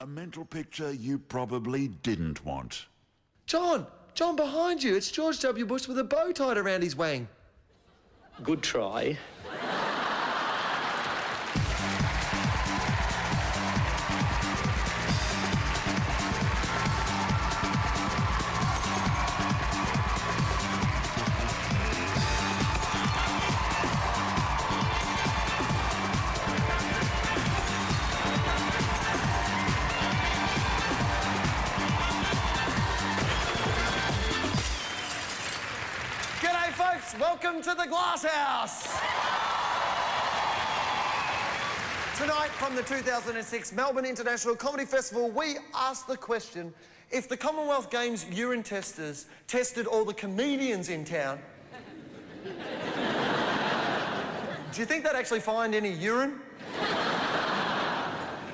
A mental picture you probably didn't want. John, behind you. It's George W. Bush with a bow tied around his wang. Good try. G'day, folks. Welcome to the Glasshouse. Tonight, from the 2006 Melbourne International Comedy Festival, we asked the question, if the Commonwealth Games urine testers tested all the comedians in town, do you think they'd actually find any urine?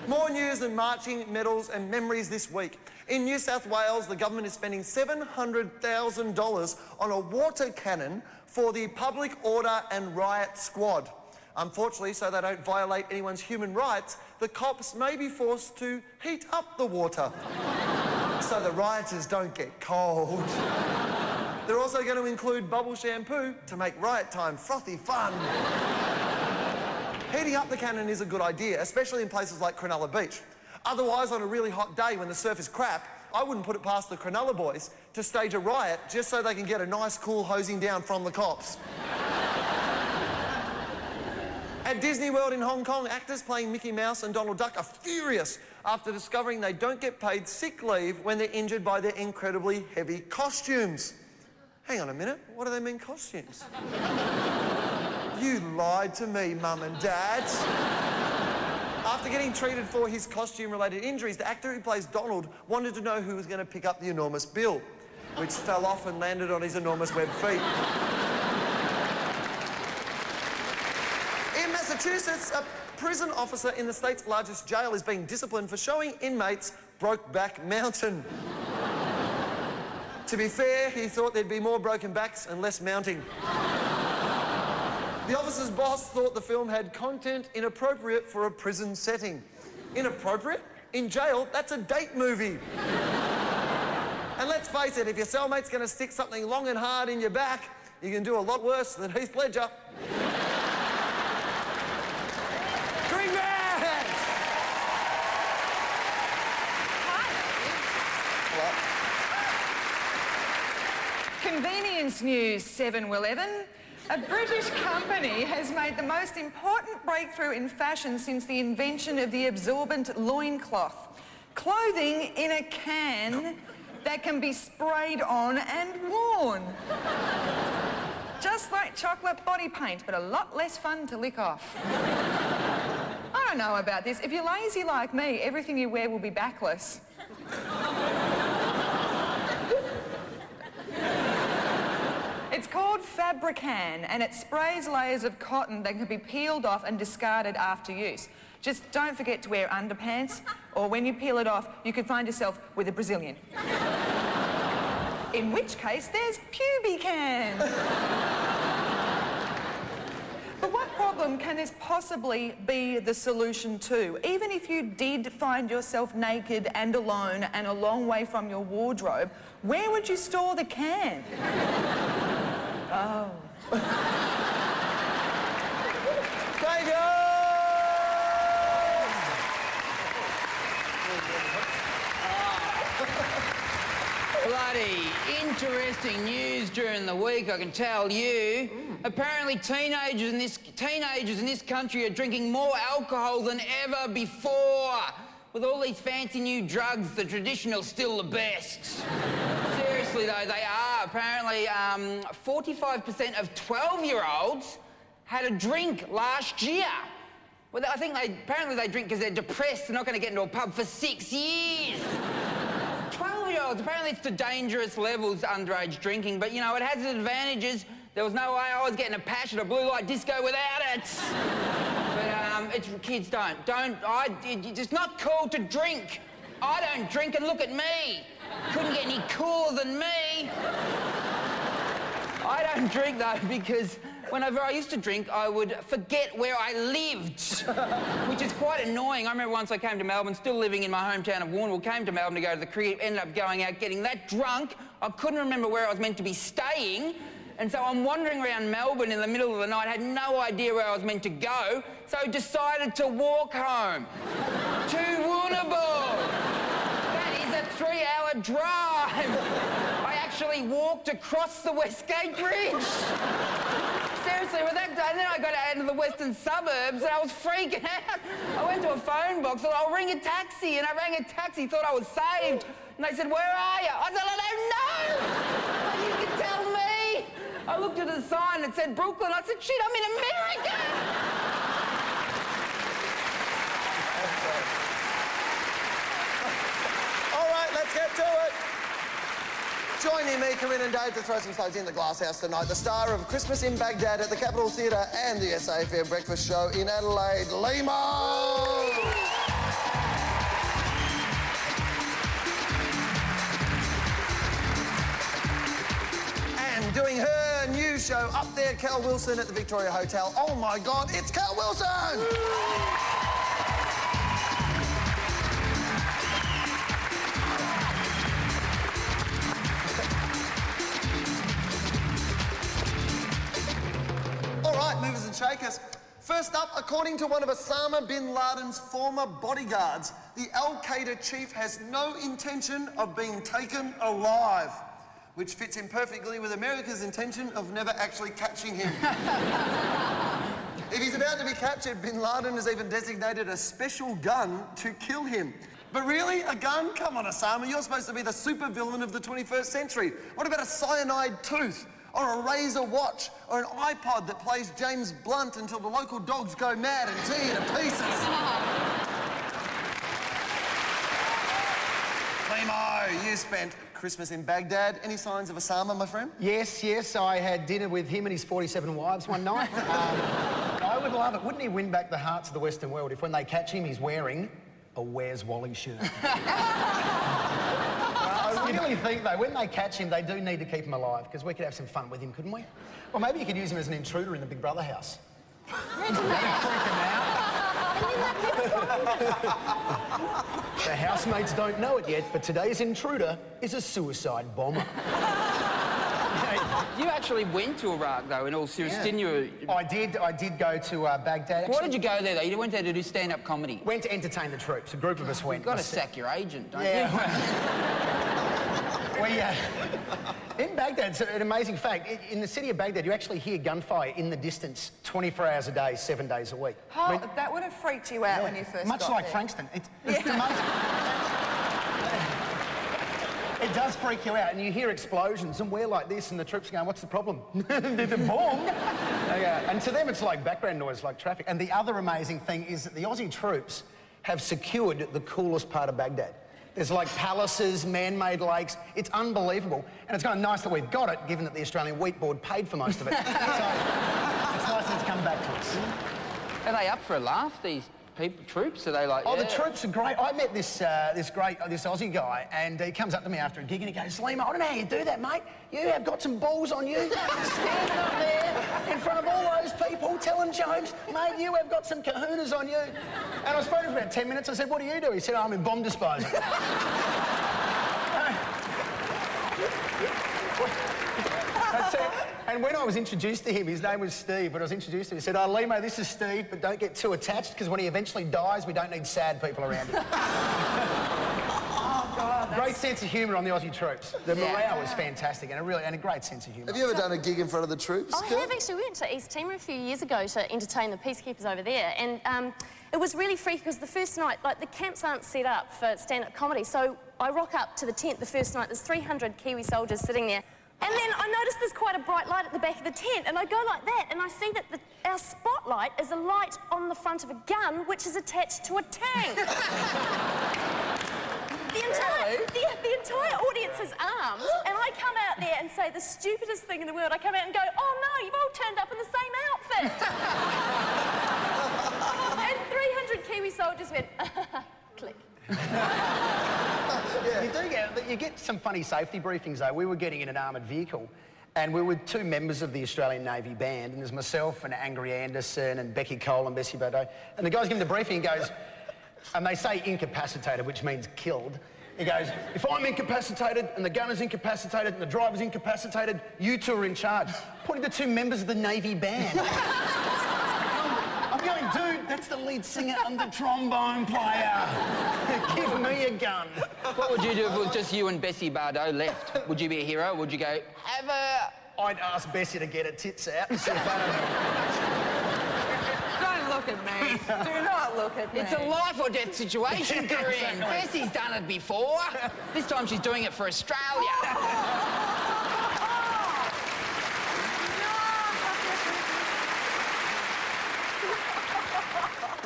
More news than marching, medals and memories this week. In New South Wales, the government is spending $700,000 on a water cannon for the Public Order and Riot Squad. Unfortunately, so they don't violate anyone's human rights, the cops may be forced to heat up the water so the rioters don't get cold. They're also going to include bubble shampoo to make riot time frothy fun. Heating up the cannon is a good idea, especially in places like Cronulla Beach. Otherwise, on a really hot day when the surf is crap, I wouldn't put it past the Cronulla boys to stage a riot just so they can get a nice, cool hosing down from the cops. At Disney World in Hong Kong, actors playing Mickey Mouse and Donald Duck are furious after discovering they don't get paid sick leave when they're injured by their incredibly heavy costumes. Hang on a minute, what do they mean, costumes? You lied to me, Mum and Dad. After getting treated for his costume-related injuries, the actor who plays Donald wanted to know who was going to pick up the enormous bill, which fell off and landed on his enormous web feet. In Massachusetts, a prison officer in the state's largest jail is being disciplined for showing inmates Brokeback Mountain. To be fair, he thought there'd be more broken backs and less mounting. The officer's boss thought the film had content inappropriate for a prison setting. Inappropriate? In jail, that's a date movie. And let's face it, if your cellmate's going to stick something long and hard in your back, you can do a lot worse than Heath Ledger. Green Grant! Convenience news, 7-Eleven. A British company has made the most important breakthrough in fashion since the invention of the absorbent loincloth. Clothing in a can that can be sprayed on and worn. Just like chocolate body paint, but a lot less fun to lick off. I don't know about this. If you're lazy like me, everything you wear will be backless. It's called Fabrican, and it sprays layers of cotton that can be peeled off and discarded after use. Just don't forget to wear underpants, or when you peel it off, you could find yourself with a Brazilian. In which case, there's Pubican. But what problem can this possibly be the solution to? Even if you did find yourself naked and alone and a long way from your wardrobe, where would you store the can? Oh. Bloody interesting news during the week, I can tell you. Apparently teenagers in this country are drinking more alcohol than ever before. With all these fancy new drugs, the traditional's still the best. Seriously though, they are. Apparently 45% of 12-year-olds had a drink last year. Well, I think apparently they drink because they're depressed. They're not going to get into a pub for 6 years. 12-year-olds, apparently it's to dangerous levels, underage drinking, but, you know, it has its advantages. There was no way I was getting a pash at a blue light disco without it. But, kids it's not cool to drink. I don't drink and look at me. Couldn't get any cooler than me. I don't drink, though, because whenever I used to drink, I would forget where I lived, which is quite annoying. I remember once I came to Melbourne, still living in my hometown of Warrnambool, came to Melbourne to go to the cricket, ended up going out, getting that drunk, I couldn't remember where I was meant to be staying, and so I'm wandering around Melbourne in the middle of the night, had no idea where I was meant to go, so decided to walk home to Warrnambool. That is a 3-hour drive. I actually walked across the Westgate Bridge. Seriously, with that day, and then I got out into the western suburbs and I was freaking out. I went to a phone box and I'll ring a taxi, and I rang a taxi, thought I was saved. And they said, "Where are you?" I said, "I don't know." You can tell me. I looked at a sign that said Brooklyn. I said, "Shit, I'm in America." All right, let's get to it. Joining me, Corinne and Dave, to throw some stones in the Glasshouse tonight, the star of Christmas in Baghdad at the Capitol Theatre and the SAFM Breakfast Show in Adelaide, Limo! And doing her new show up there, Cal Wilson at the Victoria Hotel. Oh my God, it's Cal Wilson! Movers and shakers. First up, according to one of Osama bin Laden's former bodyguards, the Al-Qaeda chief has no intention of being taken alive, which fits in perfectly with America's intention of never actually catching him. If he's about to be captured, bin Laden has even designated a special gun to kill him. But really, a gun? Come on, Osama, you're supposed to be the supervillain of the 21st century. What about a cyanide tooth? Or a Razor watch, or an iPod that plays James Blunt until the local dogs go mad and tear you to pieces. Limo, you spent Christmas in Baghdad. Any signs of Osama, my friend? Yes, I had dinner with him and his 47 wives one night. I would love it. Wouldn't he win back the hearts of the Western world if when they catch him, he's wearing a Where's Wally shirt? I really think, though, when they catch him, they do need to keep him alive, because we could have some fun with him, couldn't we? Or maybe you could use him as an intruder in the Big Brother house. Imagine that. The housemates don't know it yet, but today's intruder is a suicide bomber. You actually went to Iraq, though, in all seriousness, didn't you? I did go to Baghdad. Actually. Why did you go there, though? You went there to do stand-up comedy. Went to entertain the troops. A group of us went. You've got to sack your agent, don't you? In Baghdad, it's an amazing fact. In the city of Baghdad, you actually hear gunfire in the distance 24 hours a day, 7 days a week. Oh, that would have freaked you out when you first got Much like there. Frankston. It's amazing. It does freak you out, and you hear explosions, and we're like this, and the troops are going, "What's the problem?" There's a bomb. And to them, it's like background noise, like traffic. And the other amazing thing is that the Aussie troops have secured the coolest part of Baghdad. There's like palaces, man-made lakes. It's unbelievable. And it's kind of nice that we've got it, given that the Australian Wheat Board paid for most of it. So it's nice that it's come back to us. Are they up for a laugh, these people, troops? Are they like... Oh, the troops are great. I met this Aussie guy, and he comes up to me after a gig and he goes, "Salima, I don't know how you do that, mate. You have got some balls on you. Standing up there in front of all those people telling jokes. Mate, you have got some kahunas on you." And I spoke to him for about 10 minutes. I said, "What do you do?" He said, "I'm in bomb disposal." That's it. And when I was introduced to him, his name was Steve, but I was introduced to him, he said, "Oh, Limo, this is Steve, but don't get too attached, because when he eventually dies, we don't need sad people around him." Oh, God. Great sense of humour on the Aussie troops. The morale was fantastic, and a great sense of humour. Have you ever done a gig in front of the troops? I have actually. We went to East Timor a few years ago to entertain the peacekeepers over there, and it was really freaky because the first night, like, the camps aren't set up for stand-up comedy, so I rock up to the tent the first night, there's 300 Kiwi soldiers sitting there, and then I noticed there's quite a bright light at the back of the tent, and I go like that, and I see that our spotlight is a light on the front of a gun which is attached to a tank. The entire audience is armed, and I come out there and say the stupidest thing in the world. I come out and go, "Oh no, you've all turned up in the same outfit." And 300 Kiwi soldiers went, click. You get some funny safety briefings, though. We were getting in an armoured vehicle, And we're with two members of the Australian Navy band, and there's myself and Angry Anderson and Becky Cole and Bessie Bardot. And the guy's giving the briefing, he goes, and they say incapacitated, which means killed. He goes, if I'm incapacitated and the gunner's incapacitated and the driver's incapacitated, you two are in charge. Pointing to two members of the Navy band. I'm going, dude, that's the lead singer and the trombone player. Give me a gun. What would you do if it was just you and Bessie Bardot left? Would you be a hero? Would you go, have a... I'd ask Bessie to get her tits out and see if I Don't look at me. Do not look at me. It's a life or death situation, Corinne. Bessie's done it before. This time she's doing it for Australia.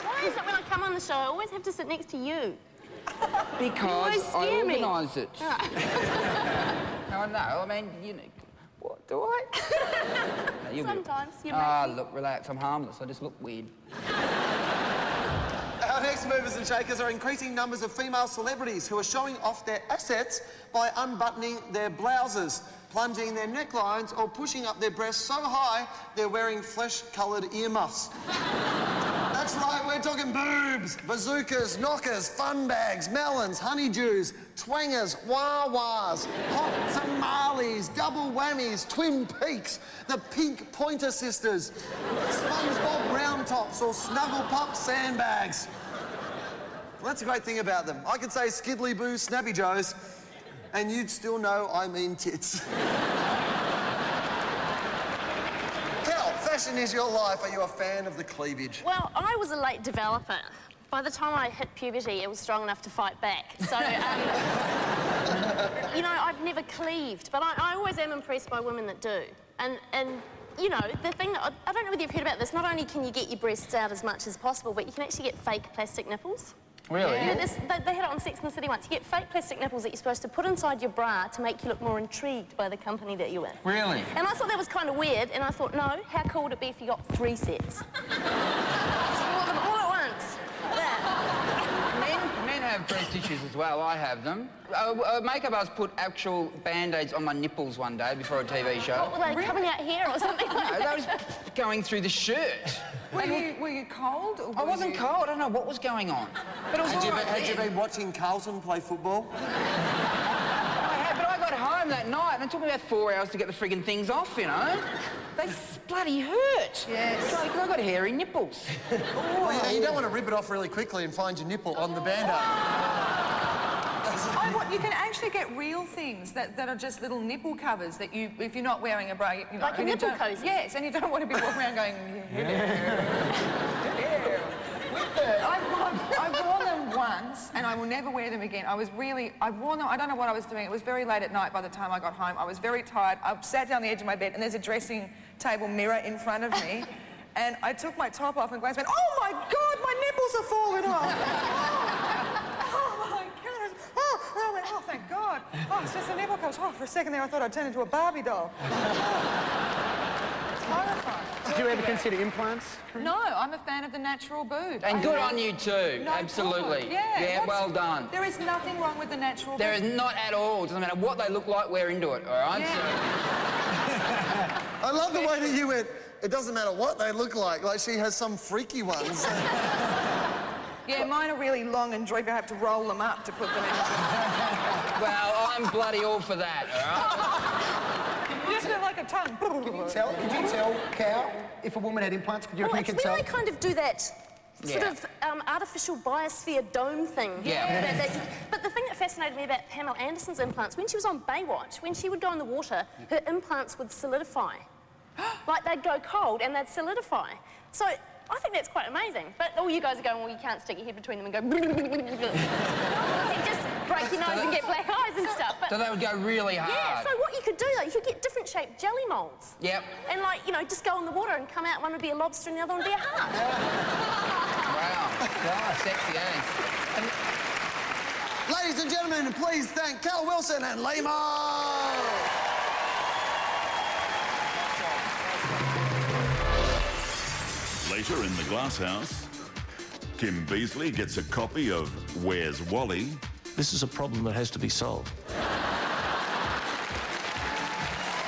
Why is it when I come on the show, I always have to sit next to you? Because I scare me. organised it. No, I mean, you know... What, do I? No, Sometimes you make look, relax, I'm harmless. I just look weird. Our next movers and shakers are increasing numbers of female celebrities who are showing off their assets by unbuttoning their blouses, plunging their necklines or pushing up their breasts so high they're wearing flesh-coloured earmuffs. That's right, we're talking boobs, bazookas, knockers, fun bags, melons, honeydews, twangers, wah-wahs, hot tamales, double whammies, Twin Peaks, the Pink Pointer Sisters, SpongeBob round tops or Snuggle Pup sandbags. Well, that's the great thing about them. I could say Skiddly Boo Snappy Joes and you'd still know I mean tits. Fashion is your life. Are you a fan of the cleavage? Well, I was a late developer. By the time I hit puberty, it was strong enough to fight back. So, you know, I've never cleaved, but I always am impressed by women that do. And you know, the thing that... I don't know whether you've heard about this. Not only can you get your breasts out as much as possible, but you can actually get fake plastic nipples. Really? Yeah, they had it on Sex and the City once. You get fake plastic nipples that you're supposed to put inside your bra to make you look more intrigued by the company that you're with. Really? And I thought that was kind of weird, and I thought, no, how cool would it be if you got 3 sets? Just wore them all at once. Like that. Men have breast tissues as well. I have them. A makeup artist put actual Band-Aids on my nipples one day before a TV show. What, were they coming out here or something like No, that? they was going through the shirt. Were you cold? Or I wasn't cold. I don't know what was going on. But it was all right Had you then. been watching Carlton play football? I had, but I got home that night and it took me about 4 hours to get the friggin' things off, you know? They bloody hurt. Yes. Because I got hairy nipples. Well, yeah, you don't want to rip it off really quickly and find your nipple on the Band-Aid. You can actually get real things that are just little nipple covers that you, if you're not wearing a bra, you know... Like a nipple cozy? Yes, and you don't want to be walking around going... I wore them once, and I will never wear them again. I wore them, I don't know what I was doing. It was very late at night by the time I got home. I was very tired. I sat down the edge of my bed, and there's a dressing table mirror in front of me, and I took my top off, and Glenn went, oh, my God, my nipples are falling off. Oh, my goodness. Oh, and I went, oh, thank God. Oh, it's just a nipple coach. Oh, for a second there, I thought I'd turned into a Barbie doll. Horrifying. Did you ever consider implants? No, I'm a fan of the natural boob. And good on you too, No absolutely. problem. Yeah, well done. There is nothing wrong with the natural There boob. is not at all. It doesn't matter what they look like, we're into it, all right? Yeah. I love the way that you went, it doesn't matter what they look like she has some freaky ones. Yeah, mine are really long and droopy. I have to roll them up to put them in. Well, I'm bloody all for that, all right? Isn't it like a tongue? Could you tell, Cow, if a woman had implants? Could you Well, reckon you it's could when tell? they kind of do that sort Yeah. of artificial biosphere dome thing. Yeah. But the thing that fascinated me about Pamela Anderson's implants, when she was on Baywatch, when she would go in the water, her implants would solidify. Like, they'd go cold and they'd solidify. So I think that's quite amazing. But all you guys are going, well, you can't stick your head between them and go... You just break your nose and get black eyes and stuff. But So they would go really hard. yeah, so what you could do, though, you could get different shaped jelly moulds. Yep. And, like, you know, just go in the water and come out, one would be a lobster and the other one would be a heart. Wow. Sexy, eh? Ladies and gentlemen, please thank Cal Wilson and Limo. Later in the Glasshouse, Kim Beazley gets a copy of Where's Wally? This is a problem that has to be solved.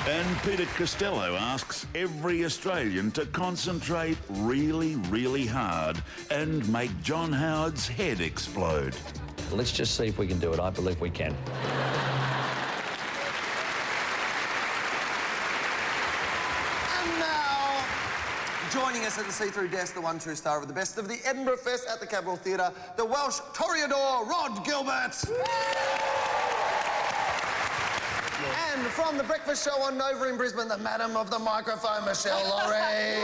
And Peter Costello asks every Australian to concentrate really, really hard and make John Howard's head explode. Let's just see if we can do it. I believe we can. And now, joining us at the see-through desk, the one true star of the best of the Edinburgh Fest at the Capitol Theatre, the Welsh Toreador, Rod Gilbert. And from the breakfast show on Nova in Brisbane, the Madam of the Microphone, Michelle Laurie.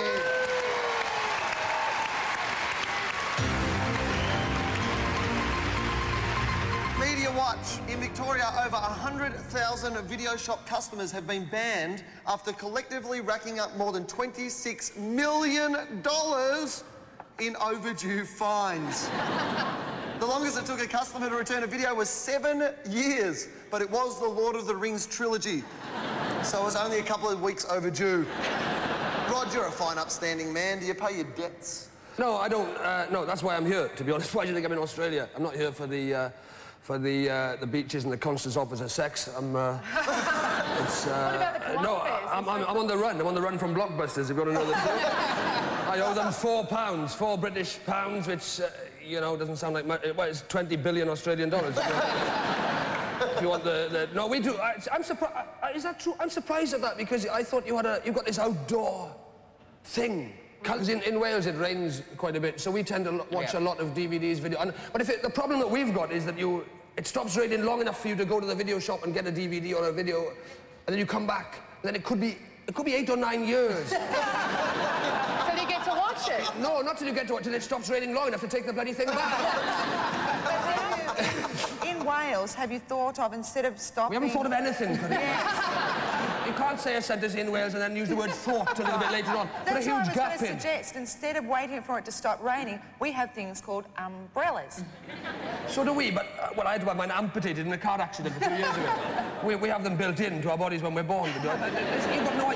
Media Watch. In Victoria, over 100,000 video shop customers have been banned after collectively racking up more than $26 million in overdue fines. The longest it took a customer to return a video was 7 years, but it was the Lord of the Rings trilogy, so it was only a couple of weeks overdue. Rod, you're a fine, upstanding man. Do you pay your debts? No, I don't. No, that's why I'm here, to be honest. Why do you think I'm in Australia? I'm not here for the beaches and the constant offers of sex. I'm, What about the no, I'm on the run. I'm on the run from Blockbusters, if you want to know the truth. I owe them £4, 4 British pounds, which, you know, doesn't sound like much. Well, it's 20 billion Australian dollars. If you want no, we do. I'm surprised. Is that true? I'm surprised at that because I thought you've got this outdoor thing. Because in Wales it rains quite a bit, so we tend to watch a lot of DVDs, but the problem that we've got is that it stops raining long enough for you to go to the video shop and get a DVD or a video, and then you come back, and then it could be 8 or 9 years. Till you get to watch it? No, not till you get to it, till it stops raining long enough to take the bloody thing back. In Wales, have you thought of, instead of stopping... We haven't thought of anything. You can't say a sentence in Wales and then use the word thought a little bit later on. That's Put a what huge I gap was going in. to suggest. Instead of waiting for it to stop raining, we have things called umbrellas. So do we, but, well, I had to have mine amputated in a car accident a few years ago. We have them built into our bodies when we're born.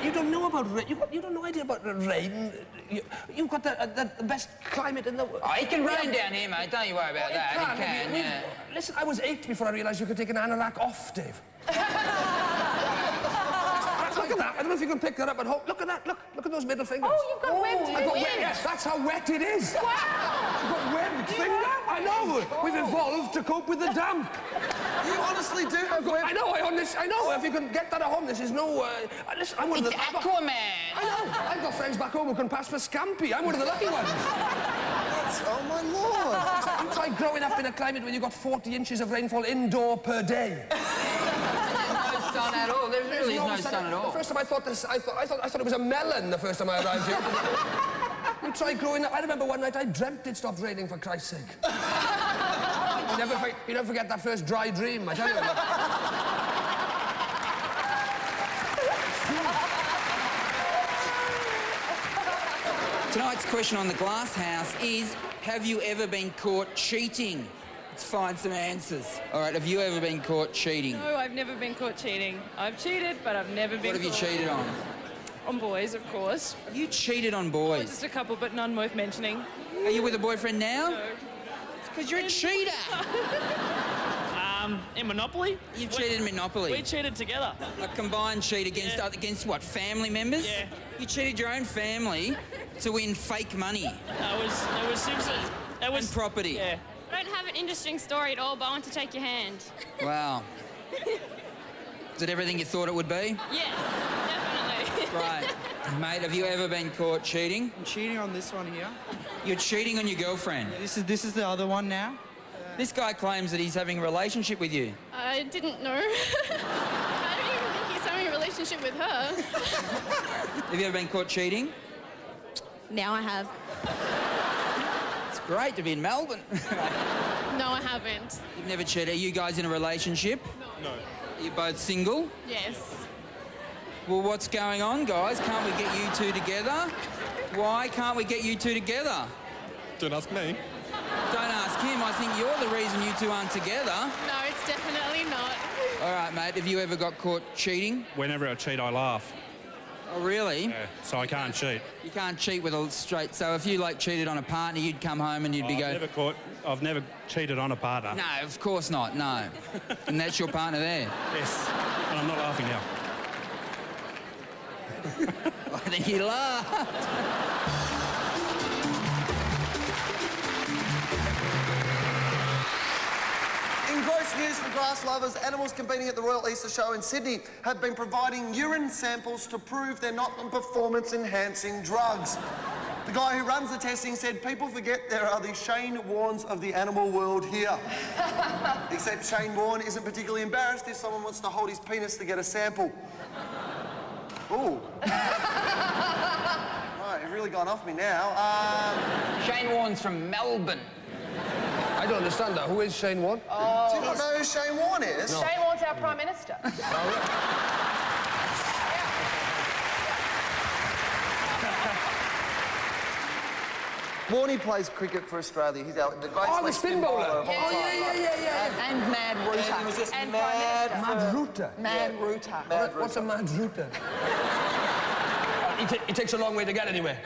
You don't know about rain. You don't know idea about rain. You've got the best climate in the world. Oh, it can rain down here, mate. Don't you worry about that. It can, yeah. Listen, I was 8 before I realised you could take an anorak off, Dave. Look at that. I don't know if you can pick that up at home. Look at that. Look at those middle fingers. Oh, you've got webbed fingers. I've got yes, that's how wet it is. Wow. I've got webbed fingers. I know. We've evolved to cope with the damp. You honestly do have I know. I know. If you can get that at home, this is no... listen, I'm one of the... It's Aquaman. I know. I've got friends back home who can pass for scampi. I'm one of the lucky ones. Oh, my Lord. You try growing up in a climate where you've got 40 inches of rainfall indoor per day. Sun at all. There really is no sun at all. The first time I thought it was a melon the first time I arrived here. You try growing up. I remember one night I dreamt it stopped raining, for Christ's sake. You never forget that first dry dream, I tell you. Tonight's question on the Glasshouse is, have you ever been caught cheating? Let's find some answers. All right, have you ever been caught cheating? No, I've never been caught cheating. I've cheated, but I've never been What have you caught. cheated on? On boys, of course. Have you cheated on Oh, boys? just a couple, but none worth mentioning. Are you with a boyfriend now? No. Because you're a cheater. In Monopoly? You've cheated in Monopoly. We cheated together. A combined cheat against what, family members? Yeah. You cheated your own family to win fake money It was seriously... and property. Yeah. I don't have an interesting story at all, but I want to take your hand. Wow. Is it everything you thought it would be? Yes, definitely. Right. Mate, have you ever been caught cheating? I'm cheating on this one here. You're cheating on your girlfriend. This is the other one now. This guy claims that he's having a relationship with you. I didn't know. I don't even think he's having a relationship with her. Have you ever been caught cheating? Now I have. It's great to be in Melbourne. No, I haven't. You've never cheated. Are you guys in a relationship? No. Are you both single? Yes. Well, what's going on, guys? Can't we get you two together? Why can't we get you two together? Don't ask me. Don't ask him. I think you're the reason you two aren't together. No, it's definitely not. All right, mate. Have you ever got caught cheating? Whenever I cheat, I laugh. Oh, really? Yeah, so I can't cheat. You can't cheat with a straight... So if you, like, cheated on a partner, you'd come home and you'd be I've never cheated on a partner. No, of course not, no. And that's your partner there? Yes, and I'm not laughing now. I think he laughed. In gross news for grass lovers, animals competing at the Royal Easter Show in Sydney have been providing urine samples to prove they're not on performance-enhancing drugs. The guy who runs the testing said people forget there are the Shane Warnes of the animal world here. Except Shane Warne isn't particularly embarrassed if someone wants to hold his penis to get a sample. Ooh. Right, you've really gone off me now. Shane Warne's from Melbourne. I don't understand that. Who is Shane Warne? Oh, do you not know who Shane Warne is? No. Shane Warne's our Prime Minister. Warney plays cricket for Australia. He's the great the spin bowler. of all time. Yeah. And Mad Router. And he was just and mad. Mad Router. Mad Router. What's a Mad Router? It takes a long way to get anywhere.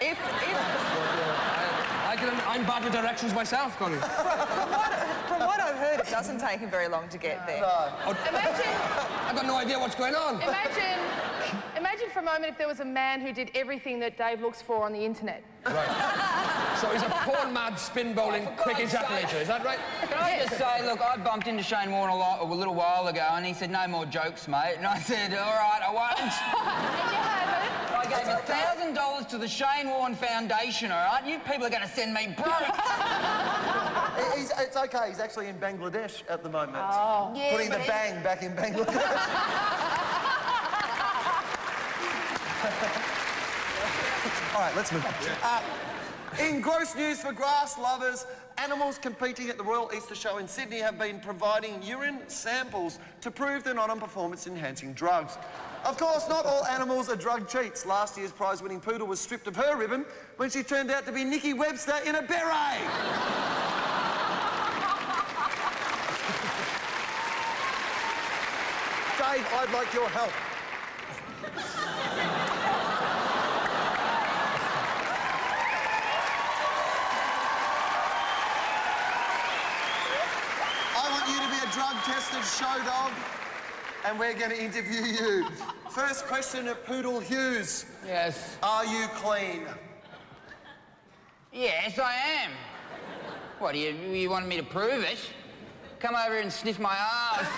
I'm bad with directions myself, Connie. From what I've heard, it doesn't take him very long to get there. No. Imagine... I've got no idea what's going on. Imagine for a moment if there was a man who did everything that Dave looks for on the internet. Right. So he's a porn-mad, spin-bowling, quick ejaculator, is that right? Can I just say, look, I bumped into Shane Warne a little while ago, and he said, no more jokes, mate. And I said, all right, I won't. And you haven't. I gave $1,000 to the Shane Warne Foundation, all right? You people are going to send me broke. It's okay. He's actually in Bangladesh at the moment. Oh. Yeah, Putting the bang back in Bangladesh. All right, let's move on. In gross news for grass lovers, animals competing at the Royal Easter Show in Sydney have been providing urine samples to prove they're not on performance-enhancing drugs. Of course, not all animals are drug cheats. Last year's prize-winning poodle was stripped of her ribbon when she turned out to be Nikki Webster in a beret. Dave, I'd like your help. I want you to be a drug-tested show dog, and we're going to interview you. First question at Poodle Hughes. Yes. Are you clean? Yes, I am. What, you want me to prove it? Come over and sniff my ass.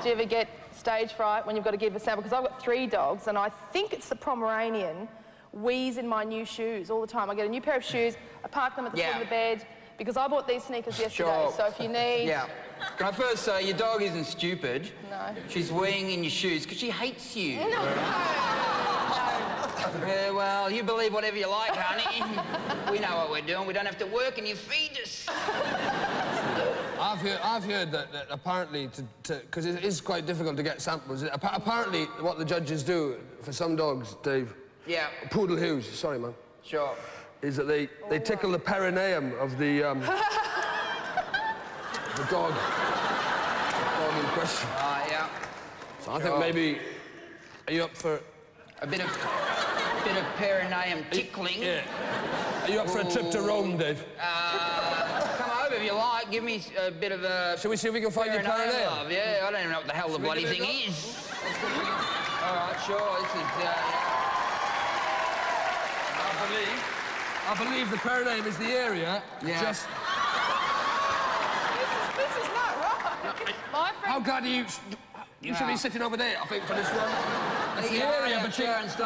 Do you ever get stage fright when you've got to give a sample? Because I've got 3 dogs, and I think it's the Pomeranian wheeze in my new shoes all the time. I get a new pair of shoes, I park them at the foot of the bed, because I bought these sneakers yesterday, Sure. so if you need... Yeah. Can I first say, your dog isn't stupid. No. She's weeing in your shoes because she hates you. No. Yeah, well, you believe whatever you like, honey. We know what we're doing. We don't have to work and you feed us. I've heard that apparently, because it is quite difficult to get samples, apparently what the judges do for some dogs, Dave... Yeah. Poodle Hughes, sorry, man. Sure. Is that they tickle the perineum of the dog in question. Yeah. So I think maybe... Are you up for... A bit of perineum tickling. Yeah. Are you up for a trip to Rome, Dave? Come over if you like. Give me a bit of a... Shall we see if we can find your perineum? Love. Yeah, I don't even know what the hell the bloody thing is. All right, sure. This is... I believe the perineum is the area. Yeah. Just... This is not right. My friend... How glad are you... You should be sitting over there, I think, for this one. That's the area between... That's the...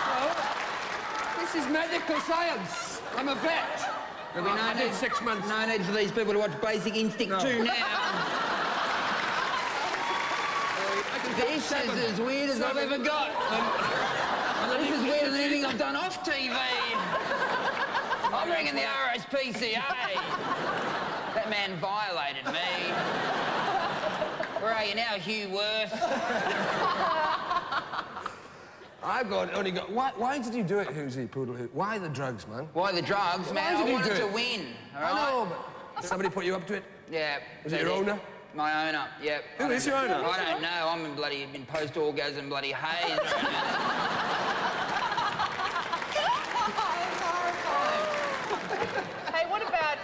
Well, this is medical science. I'm a vet. There'll be I did 6 months. No need for these people to watch Basic Instinct 2 now. This is as weird as I've ever got. This is weirder than anything I've done off TV. I'm ringing the RSPCA. That man violated me. Where are you now, Hugh Worth? only got... Why did you do it, Hughesy, Poodle Hughes? Why the drugs, man? Why the drugs, man? Why did I you wanted do to it? win, all right? I know, but... Somebody put you up to it? Yeah. Was it your owner? My owner, yep. Who is your owner? I don't know. I'm in post-orgasm bloody haze right now. Hey, what about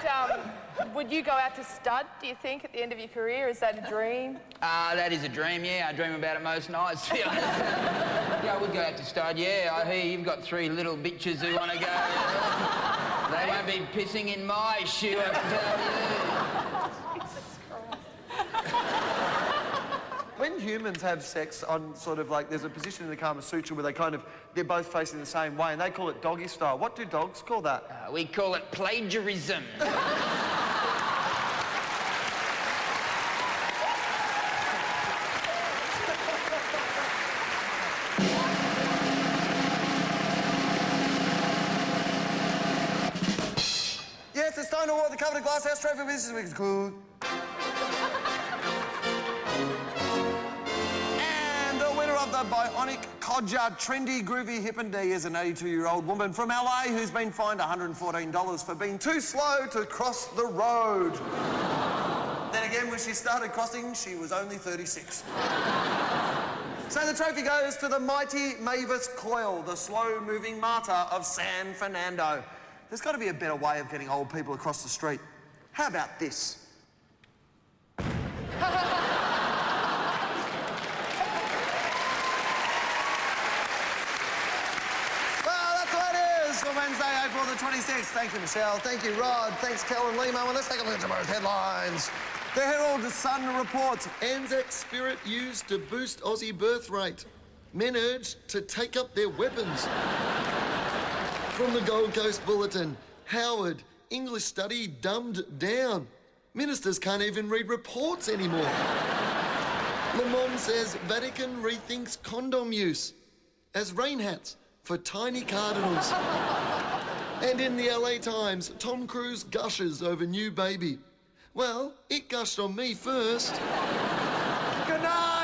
Would you go out to stud, do you think, at the end of your career? Is that a dream? That is a dream, yeah. I dream about it most nights, to be honest. Yeah, I would go out to stud, yeah. I hear you've got 3 little bitches who want to go. They won't be pissing in my shoe, I can tell you. Jesus Christ. When humans have sex on sort of like, there's a position in the Kama Sutra where they're both facing the same way, and they call it doggy style. What do dogs call that? We call it plagiarism. Yes, it's time to award the coveted Glasshouse trophy for this week's good. And the winner of the Bionic Codger Trendy Groovy Hip and D is an 82-year-old woman from LA who's been fined $114 for being too slow to cross the road. Then again, when she started crossing, she was only 36. So the trophy goes to the mighty Mavis Coyle, the slow-moving martyr of San Fernando. There's got to be a better way of getting old people across the street. How about this? For Wednesday, April the 26th. Thank you, Michelle. Thank you, Rod. Thanks, Kel and Limo. And let's take a look at tomorrow's headlines. The Herald Sun reports Anzac spirit used to boost Aussie birth rate. Men urged to take up their weapons. From the Gold Coast Bulletin, Howard, English study dumbed down. Ministers can't even read reports anymore. Le Monde says Vatican rethinks condom use as rain hats for tiny cardinals. And in the LA Times, Tom Cruise gushes over new baby. Well, it gushed on me first. Good night!